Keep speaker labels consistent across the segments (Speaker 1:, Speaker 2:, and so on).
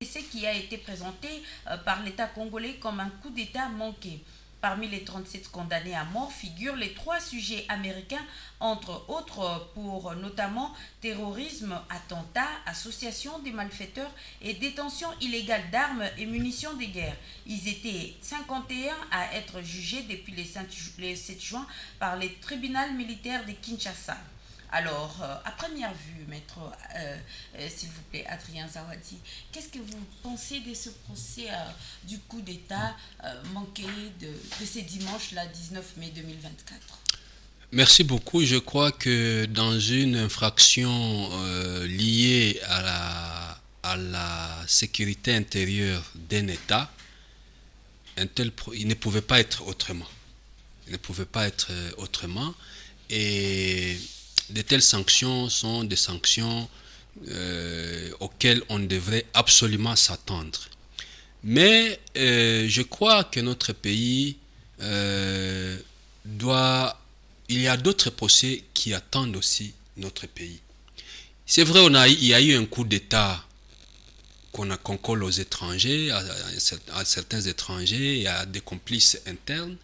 Speaker 1: Ce qui a été présenté par l'État congolais comme un coup d'État manqué. Parmi les 37 condamnés à mort figurent les 3 sujets américains, entre autres pour notamment terrorisme, attentat, association des malfaiteurs et détention illégale d'armes et munitions de guerre. Ils étaient 51 à être jugés depuis le 7 juin par les tribunaux militaires de Kinshasa. Alors, à première vue, maître, s'il vous plaît, Adrien Zawadi, qu'est-ce que vous pensez de ce procès du coup d'État manqué de ce dimanche-là, 19 mai 2024?
Speaker 2: Merci beaucoup. Je crois que dans une infraction liée à la sécurité intérieure d'un État, il ne pouvait pas être autrement. Il ne pouvait pas être autrement. Et de telles sanctions sont des sanctions auxquelles on devrait absolument s'attendre. Mais je crois que notre pays il y a d'autres procès qui attendent aussi notre pays. C'est vrai, il y a eu un coup d'État qu'on colle aux étrangers, à certains étrangers, il y a des complices internes,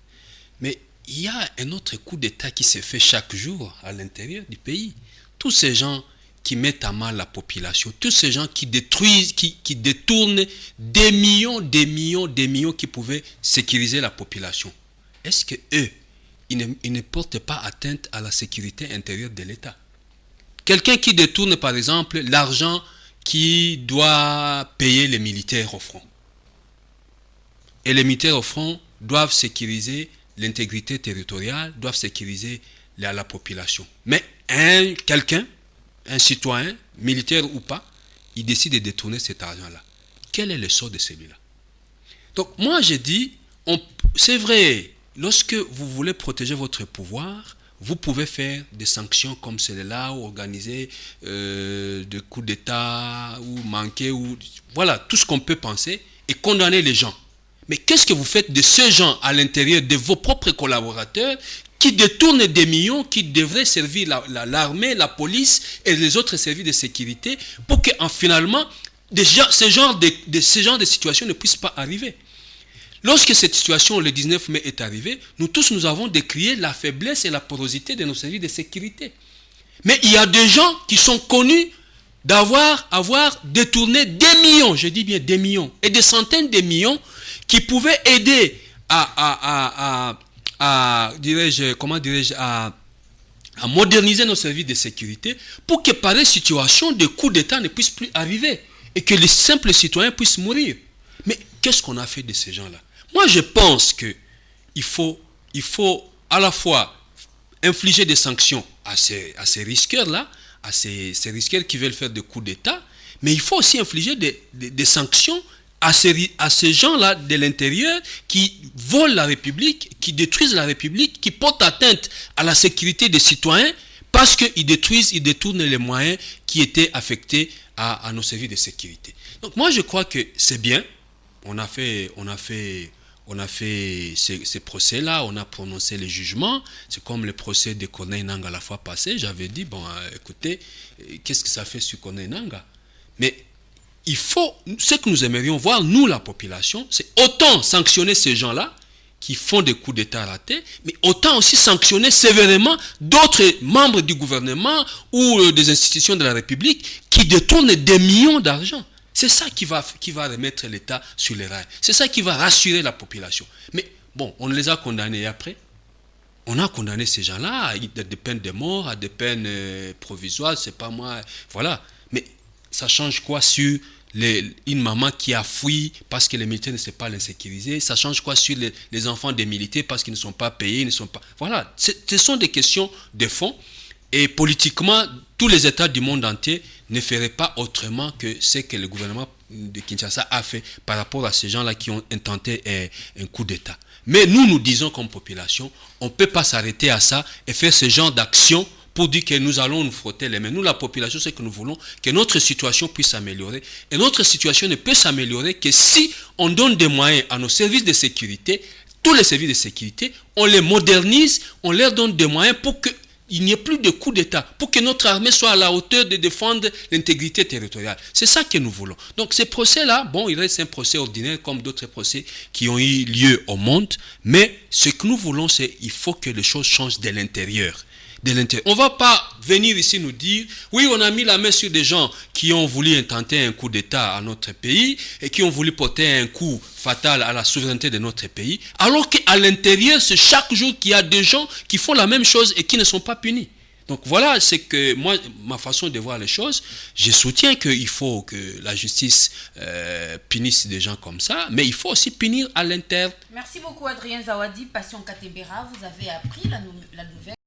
Speaker 2: mais il y a un autre coup d'État qui se fait chaque jour à l'intérieur du pays. Tous ces gens qui mettent à mal la population, tous ces gens qui détruisent, qui détournent des millions qui pouvaient sécuriser la population. Est-ce que eux, ils ne portent pas atteinte à la sécurité intérieure de l'État? Quelqu'un qui détourne, par exemple, l'argent qui doit payer les militaires au front. Et les militaires au front doivent sécuriser l'intégrité territoriale, doivent sécuriser la population. Mais quelqu'un, un citoyen, militaire ou pas, il décide de détourner cet argent-là. Quel est le sort de celui-là? Donc moi je dis, c'est vrai, lorsque vous voulez protéger votre pouvoir, vous pouvez faire des sanctions comme celle-là, ou organiser des coups d'État, ou manquer, ou voilà, tout ce qu'on peut penser, et condamner les gens. Mais qu'est-ce que vous faites de ces gens à l'intérieur de vos propres collaborateurs qui détournent des millions qui devraient servir l'armée, la police et les autres services de sécurité pour que finalement ce genre de situation ne puisse pas arriver? Lorsque cette situation, le 19 mai, est arrivée, nous avons décrié la faiblesse et la porosité de nos services de sécurité. Mais il y a des gens qui sont connus d'avoir détourné des millions, je dis bien des millions, et des centaines de millions qui pouvaient aider à moderniser nos services de sécurité pour que pareille situation de coup d'État ne puisse plus arriver et que les simples citoyens puissent mourir. Mais qu'est-ce qu'on a fait de ces gens-là? Moi, je pense qu'il faut à la fois infliger des sanctions à ces risqueurs-là, à ces risqueurs qui veulent faire des coups d'État, mais il faut aussi infliger des sanctions à ces gens-là de l'intérieur qui volent la République, qui détruisent la République, qui portent atteinte à la sécurité des citoyens parce qu'ils détournent les moyens qui étaient affectés à nos services de sécurité. Donc moi je crois que c'est bien, on a fait ces procès-là, on a prononcé les jugements, c'est comme le procès de Corneille Nangaa la fois passée, j'avais dit, bon écoutez, qu'est-ce que ça fait sur Corneille Nangaa? Mais ce que nous aimerions voir, nous la population, c'est autant sanctionner ces gens-là qui font des coups d'État ratés, mais autant aussi sanctionner sévèrement d'autres membres du gouvernement ou des institutions de la République qui détournent des millions d'argent. C'est ça qui va remettre l'État sur les rails. C'est ça qui va rassurer la population. Mais bon, on les a condamnés après. On a condamné ces gens-là à des peines de mort, à des peines provisoires, c'est pas moi. Voilà. Mais ça change quoi sur une maman qui a fui parce que les militaires ne sont pas l'insécuriser? Ça change quoi sur les enfants des militaires parce qu'ils ne sont pas payés, ne sont pas... Voilà. Ce sont des questions de fond. Et politiquement, tous les États du monde entier ne feraient pas autrement que ce que le gouvernement de Kinshasa a fait par rapport à ces gens-là qui ont intenté un coup d'État. Mais nous disons comme population, on ne peut pas s'arrêter à ça et faire ce genre d'action pour dire que nous allons nous frotter les mains. Nous, la population, c'est que nous voulons que notre situation puisse s'améliorer. Et notre situation ne peut s'améliorer que si on donne des moyens à nos services de sécurité tous les services de sécurité, on les modernise, on leur donne des moyens pour qu'il n'y ait plus de coup d'État, pour que notre armée soit à la hauteur de défendre l'intégrité territoriale. C'est ça que nous voulons. Donc ces procès-là, bon, il reste un procès ordinaire comme d'autres procès qui ont eu lieu au monde, mais ce que nous voulons, c'est qu'il faut que les choses changent de l'intérieur. On ne va pas venir ici nous dire, oui, on a mis la main sur des gens qui ont voulu intenter un coup d'État à notre pays et qui ont voulu porter un coup fatal à la souveraineté de notre pays, alors qu'à l'intérieur, c'est chaque jour qu'il y a des gens qui font la même chose et qui ne sont pas punis. Donc voilà, c'est que moi, ma façon de voir les choses, je soutiens qu'il faut que la justice punisse des gens comme ça, mais il faut aussi punir à l'interne.
Speaker 1: Merci beaucoup Adrien Zawadi, Passion Katembera, vous avez appris la nouvelle.